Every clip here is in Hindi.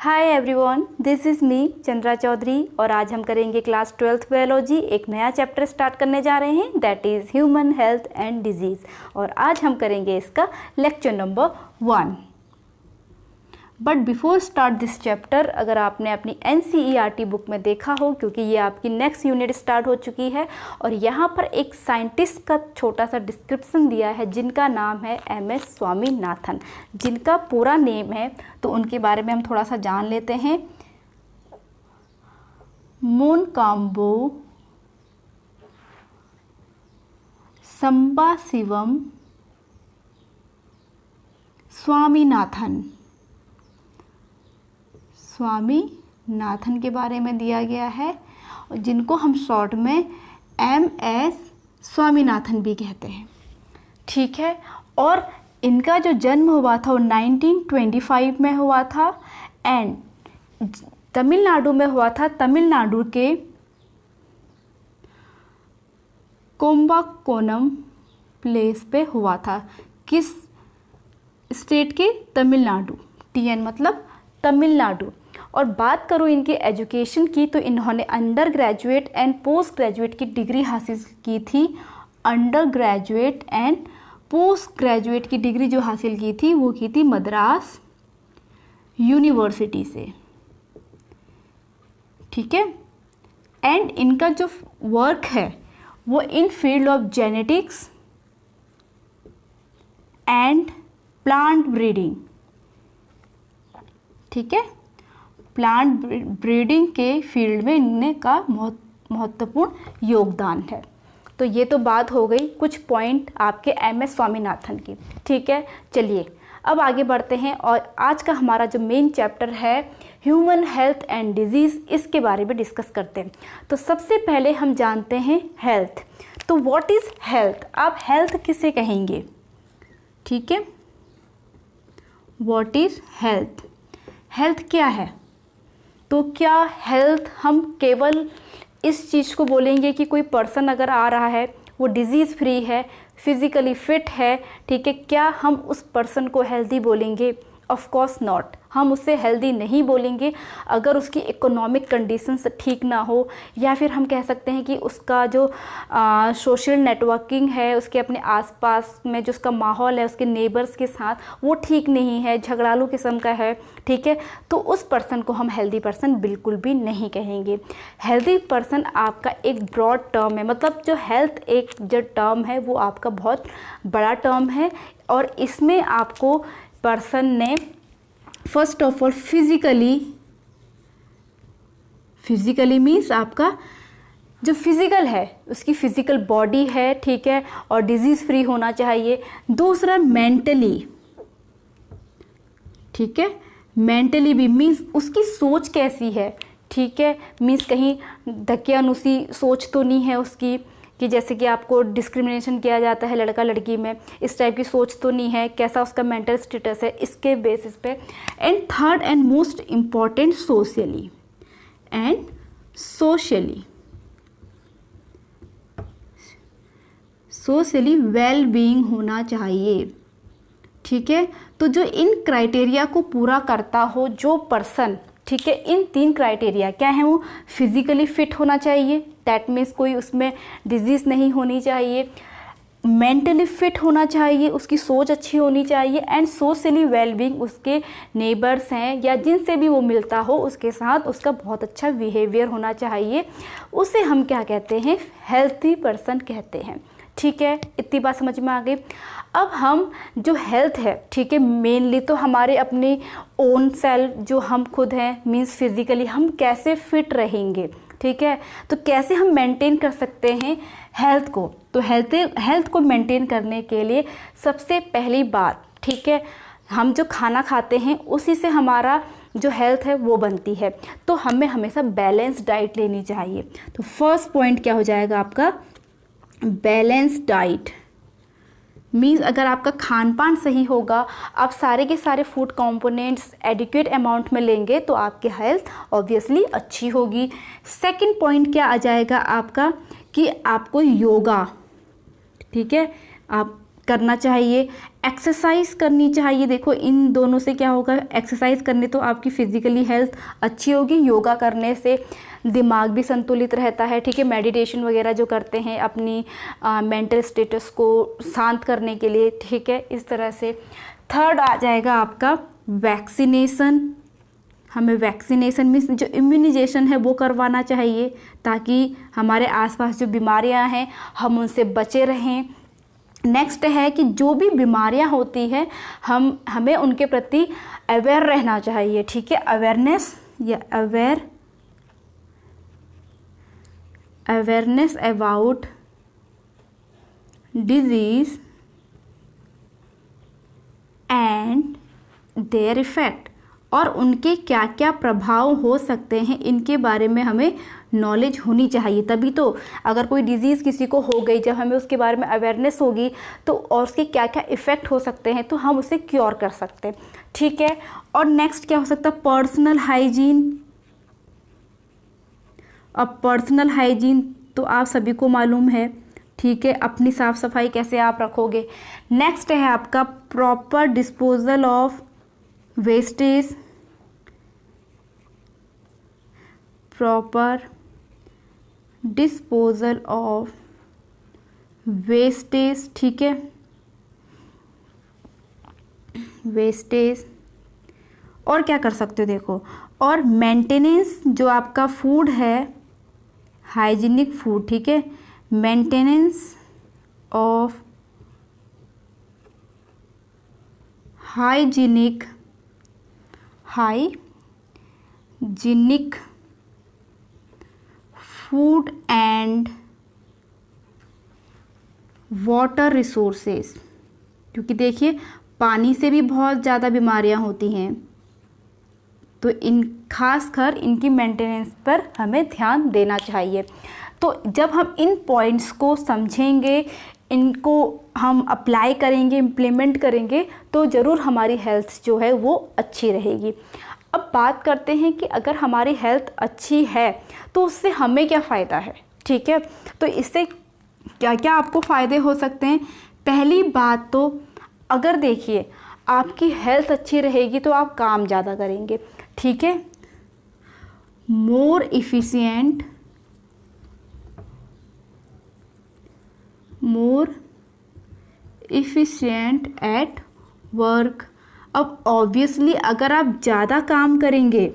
Hi everyone, this is me Chandra Chaudhary और आज हम करेंगे क्लास 12th बायोलॉजी। एक नया चैप्टर स्टार्ट करने जा रहे हैं, that is human health and disease. और आज हम करेंगे इसका lecture number 1। But before start this chapter, अगर आपने अपनी NCERT बुक में देखा हो, क्योंकि ये आपकी नेक्स्ट यूनिट स्टार्ट हो चुकी है और यहाँ पर एक साइंटिस्ट का छोटा सा डिस्क्रिप्शन दिया है जिनका नाम है MS स्वामीनाथन, जिनका पूरा नेम है, तो उनके बारे में हम थोड़ा सा जान लेते हैं। मोनकाम्बो संबाशिवम स्वामीनाथन के बारे में दिया गया है, जिनको हम शॉर्ट में MS स्वामीनाथन भी कहते हैं। ठीक है, और इनका जो जन्म हुआ था वो 1925 में हुआ था एंड तमिलनाडु में हुआ था। तमिलनाडु के कोम्बाकोनम प्लेस पे हुआ था। किस स्टेट के? तमिलनाडु। TN मतलब तमिलनाडु। और बात करूँ इनके एजुकेशन की, तो इन्होंने under graduate and post graduate की डिग्री हासिल की थी। Under graduate and post graduate की डिग्री जो हासिल की थी वो की थी मद्रास यूनिवर्सिटी से। ठीक है, एंड इनका जो वर्क है वो in field of genetics and plant breeding. ठीक है, प्लांट ब्रीडिंग के फील्ड में इनने का महत्वपूर्ण योगदान है। तो ये तो बात हो गई कुछ पॉइंट आपके MS स्वामीनाथन की। ठीक है, चलिए अब आगे बढ़ते हैं और आज का हमारा जो मेन चैप्टर है ह्यूमन हेल्थ एंड डिजीज़, इसके बारे में डिस्कस करते हैं। तो सबसे पहले हम जानते हैं हेल्थ। तो व्हाट इज़ हेल्थ? आप हेल्थ किसे कहेंगे? ठीक है, व्हाट इज़ हेल्थ? हेल्थ क्या है? तो क्या हेल्थ हम केवल इस चीज़ को बोलेंगे कि कोई पर्सन अगर आ रहा है वो डिज़ीज़ फ्री है, फिज़िकली फिट है, ठीक है, क्या हम उस पर्सन को हेल्दी बोलेंगे? Of course not. हम उससे हेल्दी नहीं बोलेंगे अगर उसकी इकोनॉमिक कंडीशंस ठीक ना हो, या फिर हम कह सकते हैं कि उसका जो सोशल नेटवर्किंग है, उसके अपने आसपास में जो उसका माहौल है उसके नेबर्स के साथ, वो ठीक नहीं है, झगड़ालू किस्म का है। ठीक है, तो उस पर्सन को हम हेल्दी पर्सन बिल्कुल भी नहीं कहेंगे। हेल्दी पर्सन आपका एक ब्रॉड टर्म है, मतलब जो हेल्थ एक जो टर्म है वो आपका बहुत बड़ा टर्म है और इसमें आपको पर्सन ने first of all physically means आपका जो फिज़िकल है उसकी फिज़िकल बॉडी है, ठीक है, और डिजीज़ फ्री होना चाहिए। दूसरा मेंटली, ठीक है, मेंटली भी मीन्स उसकी सोच कैसी है, ठीक है, मीन्स कहीं धक्यानुसी सोच तो नहीं है उसकी, कि जैसे कि आपको डिस्क्रिमिनेशन किया जाता है लड़का लड़की में, इस टाइप की सोच तो नहीं है। कैसा उसका मेंटल स्टेटस है, इसके बेसिस पे। And third and most important socially well being होना चाहिए। ठीक है, तो जो इन क्राइटेरिया को पूरा करता हो जो पर्सन, ठीक है, इन 3 क्राइटेरिया क्या है? वो फिज़िकली फिट होना चाहिए, दैट मीन्स कोई उसमें डिजीज़ नहीं होनी चाहिए, मेंटली फिट होना चाहिए, उसकी सोच अच्छी होनी चाहिए, एंड सोशली वेलबींग, उसके नेबर्स हैं या जिनसे भी वो मिलता हो उसके साथ उसका बहुत अच्छा बिहेवियर होना चाहिए। उसे हम क्या कहते हैं? हेल्थी पर्सन कहते हैं। ठीक है, इतनी बात समझ में आ गई। अब हम जो हेल्थ है, ठीक है, मेनली तो हमारे अपने ओन सेल्फ जो हम खुद हैं, मीन्स फिज़िकली हम कैसे फिट रहेंगे, ठीक है, तो कैसे हम मेंटेन कर सकते हैं हेल्थ को? तो हेल्थ को मेंटेन करने के लिए सबसे पहली बात, ठीक है, हम जो खाना खाते हैं उसी से हमारा जो हेल्थ है वो बनती है, तो हमें हमेशा बैलेंस डाइट लेनी चाहिए। तो फर्स्ट पॉइंट क्या हो जाएगा आपका? बैलेंस डाइट मीन्स अगर आपका खान पान सही होगा, आप सारे के सारे फूड कंपोनेंट्स एडिक्वेट अमाउंट में लेंगे तो आपकी हेल्थ ऑब्वियसली अच्छी होगी। सेकंड पॉइंट क्या आ जाएगा आपका कि आपको योगा, ठीक है, आप करना चाहिए एक्सरसाइज करनी चाहिए। देखो इन दोनों से क्या होगा, एक्सरसाइज करने तो आपकी फिजिकली हेल्थ अच्छी होगी, योगा करने से दिमाग भी संतुलित रहता है, ठीक है। मेडिटेशन वगैरह जो करते हैं अपनी मेंटल स्टेटस को शांत करने के लिए, ठीक है, इस तरह से। थर्ड आ जाएगा आपका वैक्सीनेशन। हमें वैक्सीनेशन मीन्स जो इम्यूनाइजेशन है वो करवाना चाहिए, ताकि हमारे आसपास जो बीमारियां हैं हम उनसे बचे रहें। नेक्स्ट है कि जो भी बीमारियां होती हैं हमें उनके प्रति अवेयर रहना चाहिए, ठीक है। अवेयरनेस या awareness about disease and their effect, और उनके क्या क्या प्रभाव हो सकते हैं इनके बारे में हमें नॉलेज होनी चाहिए। तभी तो अगर कोई डिज़ीज़ किसी को हो गई, जब हमें उसके बारे में अवेयरनेस होगी तो और उसके क्या क्या इफ़ेक्ट हो सकते हैं तो हम उसे क्योर कर सकते हैं, ठीक है। और नेक्स्ट क्या हो सकता है, पर्सनल हाइजीन। अब पर्सनल हाइजीन तो आप सभी को मालूम है, ठीक है, अपनी साफ़ सफाई कैसे आप रखोगे। नेक्स्ट है आपका proper disposal of wastage, proper disposal of wastage, ठीक है, वेस्टेज। और क्या कर सकते हो देखो, और मेंटेनेंस जो आपका फूड है, हाइजीनिक फूड, ठीक है, maintenance of hygienic food and water resources, क्योंकि देखिए पानी से भी बहुत ज़्यादा बीमारियां होती हैं, तो इन खासकर इनकी मेंटेनेंस पर हमें ध्यान देना चाहिए। तो जब हम इन पॉइंट्स को समझेंगे, इनको हम अप्लाई करेंगे, इम्प्लीमेंट करेंगे, तो ज़रूर हमारी हेल्थ जो है वो अच्छी रहेगी। अब बात करते हैं कि अगर हमारी हेल्थ अच्छी है तो उससे हमें क्या फ़ायदा है, ठीक है। तो इससे क्या क्या आपको फ़ायदे हो सकते हैं। पहली बात तो अगर देखिए आपकी हेल्थ अच्छी रहेगी तो आप काम ज़्यादा करेंगे, ठीक है, मोर इफ़िशिएंट एट वर्क। अब ऑब्वियसली अगर आप ज़्यादा काम करेंगे,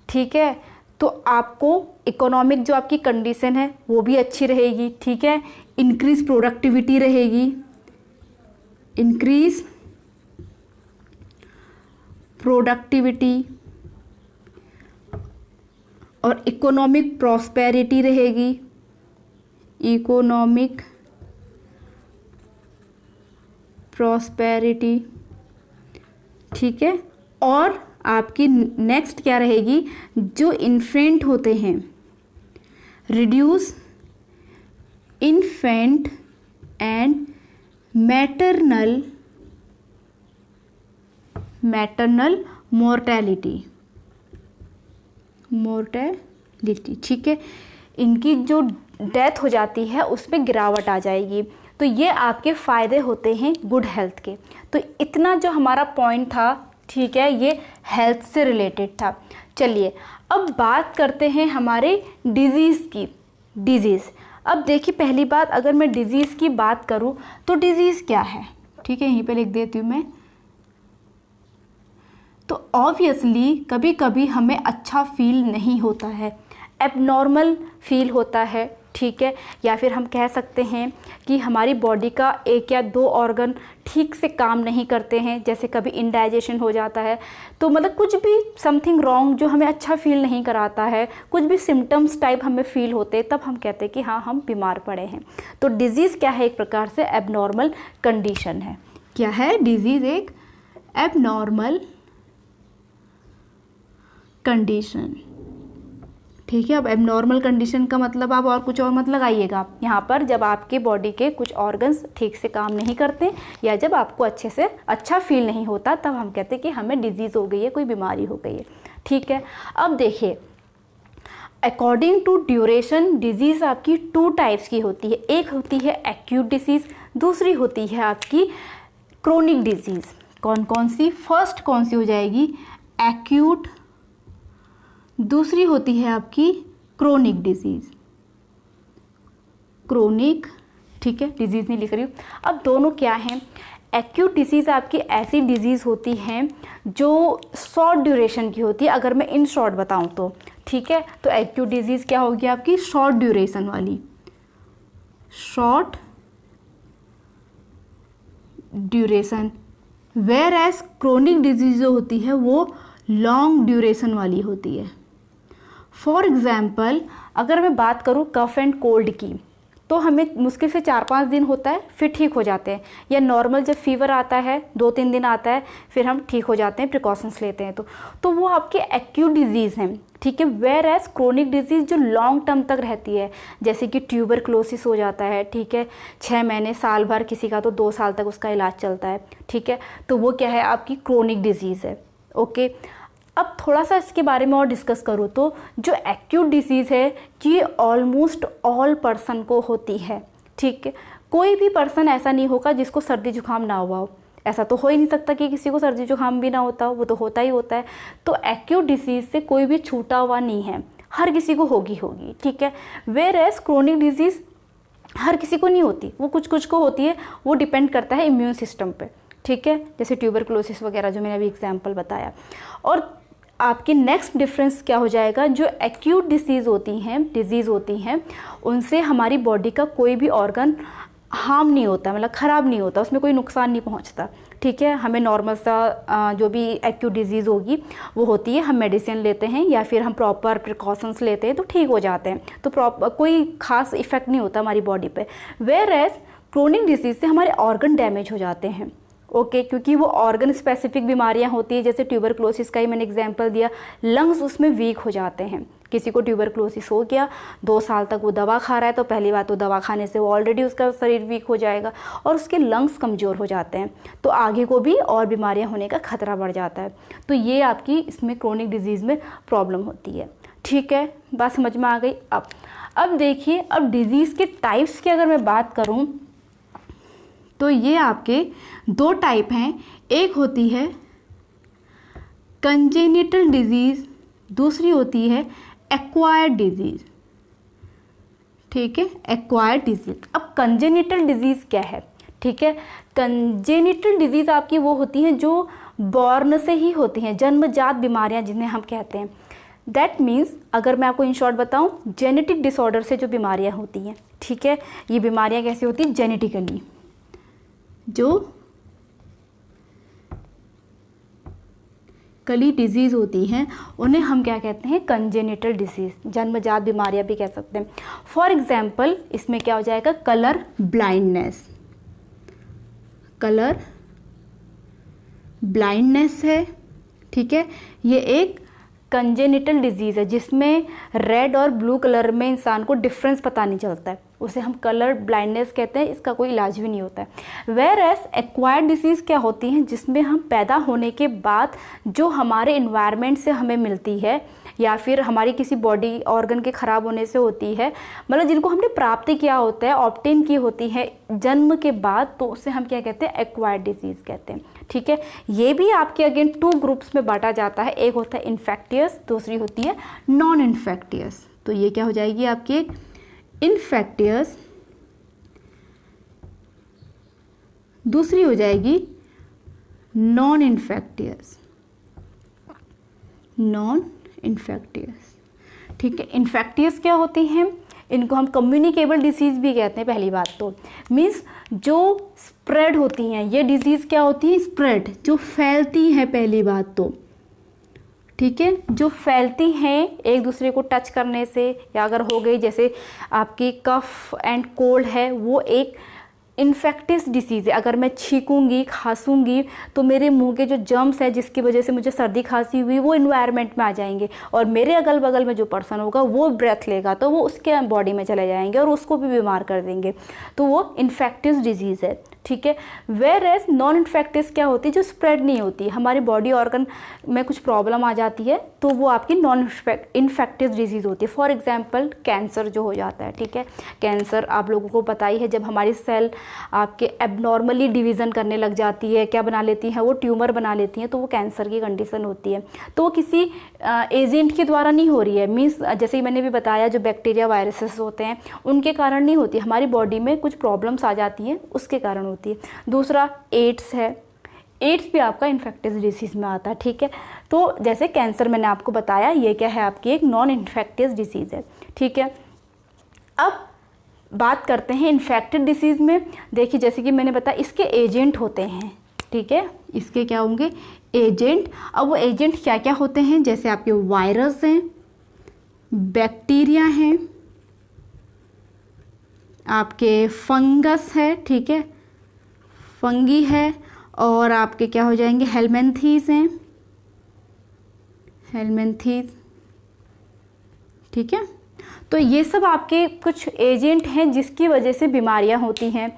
ठीक है, तो आपको इकोनॉमिक जो आपकी कंडीशन है वो भी अच्छी रहेगी, ठीक है, इंक्रीज प्रोडक्टिविटी रहेगी, इंक्रीज प्रोडक्टिविटी और इकोनॉमिक प्रॉस्पेरिटी रहेगी, इकोनॉमिक प्रॉस्पेरिटी, ठीक है। और आपकी नेक्स्ट क्या रहेगी, जो इन्फेंट होते हैं, reduce infant and maternal mortality, ठीक है, इनकी जो डेथ हो जाती है उसमें गिरावट आ जाएगी। तो ये आपके फ़ायदे होते हैं गुड हेल्थ के। तो इतना जो हमारा पॉइंट था, ठीक है, ये हेल्थ से रिलेटेड था। चलिए अब बात करते हैं हमारे डिज़ीज़ की। डिज़ीज़, अब देखिए पहली बात अगर मैं डिज़ीज़ की बात करूं तो डिज़ीज़ क्या है, ठीक है, यहीं पे लिख देती हूँ मैं। तो ऑब्वियसली कभी कभी हमें अच्छा फील नहीं होता है, एबनॉर्मल फील होता है, ठीक है, या फिर हम कह सकते हैं कि हमारी बॉडी का एक या दो ऑर्गन ठीक से काम नहीं करते हैं, जैसे कभी इंडाइजेशन हो जाता है, तो मतलब कुछ भी समथिंग रॉन्ग जो हमें अच्छा फील नहीं कराता है, कुछ भी सिम्टम्स टाइप हमें फील होते हैं, तब हम कहते हैं कि हाँ हम बीमार पड़े हैं। तो डिज़ीज़ क्या है, एक प्रकार से एबनॉर्मल कंडीशन है। क्या है डिज़ीज़, एक एबनॉर्मल कंडीशन, ठीक है। अब एबनॉर्मल कंडीशन का मतलब आप और कुछ और मत लगाइएगा यहाँ पर, जब आपके बॉडी के कुछ ऑर्गन्स ठीक से काम नहीं करते या जब आपको अच्छे से अच्छा फील नहीं होता, तब हम कहते हैं कि हमें डिजीज़ हो गई है, कोई बीमारी हो गई है, ठीक है। अब देखिए अकॉर्डिंग टू ड्यूरेशन डिजीज़ आपकी टू टाइप्स की होती है, एक होती है एक्यूट डिसीज़, दूसरी होती है आपकी क्रोनिक डिजीज़ कौन कौन सी, फर्स्ट कौन सी हो जाएगी एक्यूट, दूसरी होती है आपकी क्रोनिक डिजीज़, क्रोनिक, ठीक है, डिजीज़ नहीं लिख रही हूँ। अब दोनों क्या हैं, एक्यूट डिजीज़ आपकी ऐसी डिजीज़ होती हैं जो शॉर्ट ड्यूरेशन की होती है, अगर मैं इन शॉर्ट बताऊँ तो, ठीक है। तो एक्यूट डिजीज़ क्या होगी आपकी, शॉर्ट ड्यूरेशन वाली, short duration, whereas chronic disease जो होती है वो लॉन्ग ड्यूरेशन वाली होती है। फॉर एग्ज़ाम्पल अगर मैं बात करूँ कफ एंड कोल्ड की, तो हमें मुश्किल से 4-5 दिन होता है फिर ठीक हो जाते हैं, या नॉर्मल जब फीवर आता है 2-3 दिन आता है फिर हम ठीक हो जाते हैं, प्रिकॉशंस लेते हैं तो वो आपके एक्यूट डिजीज़ हैं, ठीक है। वेयर एज क्रोनिक डिजीज़ जो लॉन्ग टर्म तक रहती है, जैसे कि ट्यूबरक्लोसिस हो जाता है, ठीक है, 6 महीने साल भर, किसी का तो 2 साल तक उसका इलाज चलता है, ठीक है, तो वो क्या है आपकी क्रोनिक डिजीज़ है। ओके, अब थोड़ा सा इसके बारे में और डिस्कस करूँ तो जो एक्यूट डिसीज़ है ये ऑलमोस्ट ऑल पर्सन को होती है, ठीक है। कोई भी पर्सन ऐसा नहीं होगा जिसको सर्दी जुकाम ना हुआ हो, ऐसा तो हो ही नहीं सकता कि किसी को सर्दी जुकाम भी ना होता हो, वो तो होता ही होता है। तो एक्यूट डिसीज़ से कोई भी छूटा हुआ नहीं है, हर किसी को होगी, ठीक है। वेयर एज क्रोनिक डिजीज़ हर किसी को नहीं होती, वो कुछ कुछ को होती है, वो डिपेंड करता है इम्यून सिस्टम पे, ठीक है, जैसे ट्यूबरक्लोसिस वगैरह जो मैंने अभी एग्जाम्पल बताया। और आपकी नेक्स्ट डिफरेंस क्या हो जाएगा, जो एक्यूट डिजीज़ होती हैं उनसे हमारी बॉडी का कोई भी ऑर्गन हार्म नहीं होता, मतलब ख़राब नहीं होता, उसमें कोई नुकसान नहीं पहुंचता, ठीक है। हमें नॉर्मल सा जो भी एक्यूट डिजीज़ होगी वो होती है, हम मेडिसिन लेते हैं या फिर हम प्रॉपर प्रिकॉशंस लेते हैं तो ठीक हो जाते हैं, तो कोई ख़ास इफ़ेक्ट नहीं होता हमारी बॉडी पे। वेयर एज क्रोनिक डिजीज़ से हमारे ऑर्गन डैमेज हो जाते हैं, ओके, क्योंकि वो ऑर्गन स्पेसिफिक बीमारियां होती है, जैसे ट्यूबरक्लोसिस का ही मैंने एग्जांपल दिया, लंग्स उसमें वीक हो जाते हैं। किसी को ट्यूबरक्लोसिस हो गया, 2 साल तक वो दवा खा रहा है, तो पहली बात तो दवा खाने से वो ऑलरेडी उसका शरीर वीक हो जाएगा और उसके लंग्स कमज़ोर हो जाते हैं, तो आगे को भी और बीमारियां होने का खतरा बढ़ जाता है। तो ये आपकी इसमें क्रोनिक डिजीज़ में प्रॉब्लम होती है, ठीक है, बात समझ में आ गई। अब देखिए, अब डिजीज़ के टाइप्स की अगर मैं बात करूँ तो ये आपके 2 टाइप हैं, एक होती है कंजेनिटल डिजीज़, दूसरी होती है एक्वायर्ड डिजीज़, ठीक है, एक्वायर्ड डिजीज़। अब कंजेनिटल डिजीज़ क्या है, ठीक है, कंजेनिटल डिजीज़ आपकी वो होती हैं जो बॉर्न से ही होती हैं, जन्मजात बीमारियां जिन्हें हम कहते हैं। दैट मीन्स अगर मैं आपको इन शॉर्ट बताऊं, जेनेटिक डिसऑर्डर से जो बीमारियां होती हैं, ठीक है, ये बीमारियां कैसी होती हैं, जेनेटिकली, जो कली डिजीज़ होती हैं उन्हें हम क्या कहते हैं, कंजेनिटल डिजीज़, जन्मजात बीमारियां भी कह सकते हैं। फॉर एग्जाम्पल इसमें क्या हो जाएगा, कलर ब्लाइंडनेस, कलर ब्लाइंडनेस है, ठीक है, ये एक कंजेनिटल डिजीज़ है जिसमें रेड और ब्लू कलर में इंसान को डिफरेंस पता नहीं चलता है, उसे हम कलर ब्लाइंडनेस कहते हैं, इसका कोई इलाज भी नहीं होता है। वेयर एज एक्वायर्ड डिसीज़ क्या होती हैं, जिसमें हम पैदा होने के बाद जो हमारे इन्वायरमेंट से हमें मिलती है या फिर हमारी किसी बॉडी ऑर्गन के ख़राब होने से होती है, मतलब जिनको हमने प्राप्ति किया होता है, ऑब्टेन की होती है जन्म के बाद, तो उसे हम क्या कहते हैं, एक्वायर्ड डिजीज़ कहते हैं, ठीक है। ये भी आपके अगेन 2 ग्रुप्स में बांटा जाता है, एक होता है इन्फेक्टियस, दूसरी होती है नॉन इन्फेक्टियस। तो ये क्या हो जाएगी आपकी, एक इन्फेक्टियस, दूसरी हो जाएगी नॉन इन्फेक्टियस, नॉन इन्फेक्टियस, ठीक है। इन्फेक्टियस क्या होती हैं, इनको हम कम्युनिकेबल डिसीज़ भी कहते हैं। पहली बात तो मीन्स जो स्प्रेड होती हैं, ये डिजीज़ क्या होती है, स्प्रेड, जो फैलती हैं, पहली बात तो, ठीक है, जो फैलती हैं एक दूसरे को टच करने से, या अगर हो गई जैसे आपकी कफ एंड कोल्ड है, वो एक इन्फेक्टियस डिसीज़ है। अगर मैं छींकूंगी, खांसूंगी तो मेरे मुंह के जो जर्म्स है जिसकी वजह से मुझे सर्दी खांसी हुई, वो इन्वायरमेंट में आ जाएंगे और मेरे अगल बगल में जो पर्सन होगा वो ब्रेथ लेगा तो वो उसके बॉडी में चले जाएंगे और उसको भी बीमार कर देंगे, तो वो इन्फेक्टियस डिजीज़ है। ठीक है। वेयर एज नॉन इन्फेक्टिस क्या होती है, जो स्प्रेड नहीं होती, हमारे बॉडी ऑर्गन में कुछ प्रॉब्लम आ जाती है तो वो आपकी नॉन इन्फेक्टिस डिजीज़ होती है। फॉर एग्जांपल कैंसर जो हो जाता है, ठीक है। कैंसर आप लोगों को पता ही है, जब हमारी सेल आपके एबनॉर्मली डिवीज़न करने लग जाती है, क्या बना लेती हैं, वो ट्यूमर बना लेती हैं, तो वो कैंसर की कंडीशन होती है। तो वो किसी एजेंट के द्वारा नहीं हो रही है, मीन्स जैसे ही मैंने भी बताया जो बैक्टीरिया वायरसेस होते हैं उनके कारण नहीं होती, हमारी बॉडी में कुछ प्रॉब्लम्स आ जाती हैं उसके कारण होती है। दूसरा एड्स है, एड्स भी आपका इन्फेक्टिस डिसीज़ में आता है, ठीक है। तो जैसे कैंसर मैंने आपको बताया, ये क्या है, आपकी एक नॉन इन्फेक्टिस डिसीज़ है, ठीक है। अब बात करते हैं इन्फेक्टेड डिसीज़ में। देखिए जैसे कि मैंने बताया इसके एजेंट होते हैं, ठीक है, इसके क्या होंगे, एजेंट। अब वो एजेंट क्या क्या होते हैं, जैसे आपके वायरस हैं, बैक्टीरिया हैं, आपके फंगस है, ठीक है, फंगी है, और आपके क्या हो जाएंगे, हेलमिंथीज हैं, हेलमिंथीज, ठीक है। तो ये सब आपके कुछ एजेंट हैं जिसकी वजह से बीमारियां होती हैं,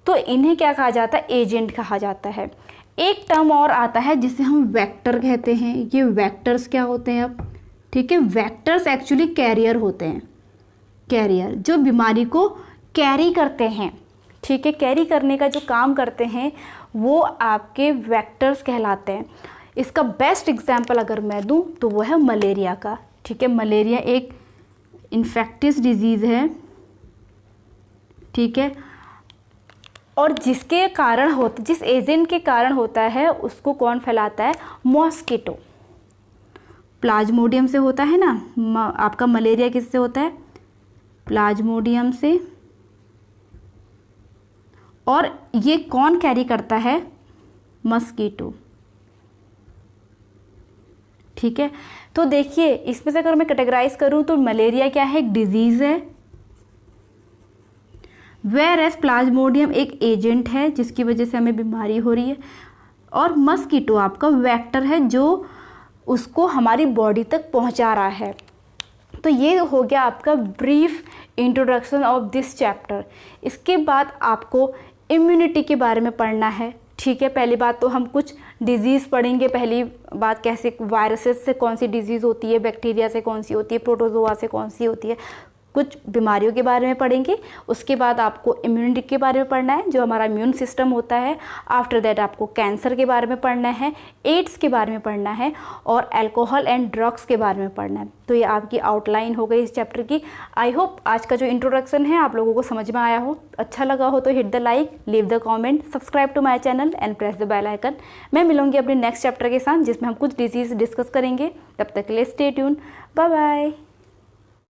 तो इन्हें क्या कहा जाता है, एजेंट कहा जाता है। एक टर्म और आता है जिसे हम वेक्टर कहते हैं। ये वेक्टर्स क्या होते हैं अब, ठीक है, वेक्टर्स एक्चुअली कैरियर होते हैं, कैरियर जो बीमारी को कैरी करते हैं, ठीक है, कैरी करने का जो काम करते हैं वो आपके वेक्टर्स कहलाते हैं। इसका बेस्ट एग्जांपल अगर मैं दूं तो वो है मलेरिया का, ठीक है। मलेरिया एक इन्फेक्टिस डिजीज़ है, ठीक है, और जिसके कारण जिस एजेंट के कारण होता है उसको कौन फैलाता है, मॉस्किटो। प्लाज्मोडियम से होता है ना आपका मलेरिया, किससे होता है, प्लाज्मोडियम से। और ये कौन कैरी करता है, मस्कीटो, ठीक है। तो देखिए इसमें से अगर मैं कैटेगराइज करूं तो मलेरिया क्या है, एक डिजीज़ है, वेयर एज प्लाज्मोडियम एक एजेंट है जिसकी वजह से हमें बीमारी हो रही है, और मस्कीटो आपका वेक्टर है जो उसको हमारी बॉडी तक पहुंचा रहा है। तो ये हो गया आपका brief introduction of this chapter. इसके बाद आपको इम्यूनिटी के बारे में पढ़ना है, ठीक है। पहली बात तो हम कुछ डिजीज़ पढ़ेंगे, पहली बात कैसे वायरसेस से कौन सी डिजीज़ होती है, बैक्टीरिया से कौन सी होती है, प्रोटोजोआ से कौन सी होती है, कुछ बीमारियों के बारे में पढ़ेंगे। उसके बाद आपको इम्यूनिटी के बारे में पढ़ना है, जो हमारा इम्यून सिस्टम होता है। आफ्टर दैट आपको कैंसर के बारे में पढ़ना है, एड्स के बारे में पढ़ना है, और अल्कोहल एंड ड्रग्स के बारे में पढ़ना है। तो ये आपकी आउटलाइन हो गई इस चैप्टर की। आई होप आज का जो इंट्रोडक्शन है आप लोगों को समझ में आया हो। अच्छा लगा हो तो hit the like, leave the comment, subscribe to my channel and press the bell icon. मैं मिलूंगी अपने नेक्स्ट चैप्टर के साथ जिसमें हम कुछ डिजीज़ डिस्कस करेंगे। तब तक के लिए स्टे ट्यून, बाय बाय।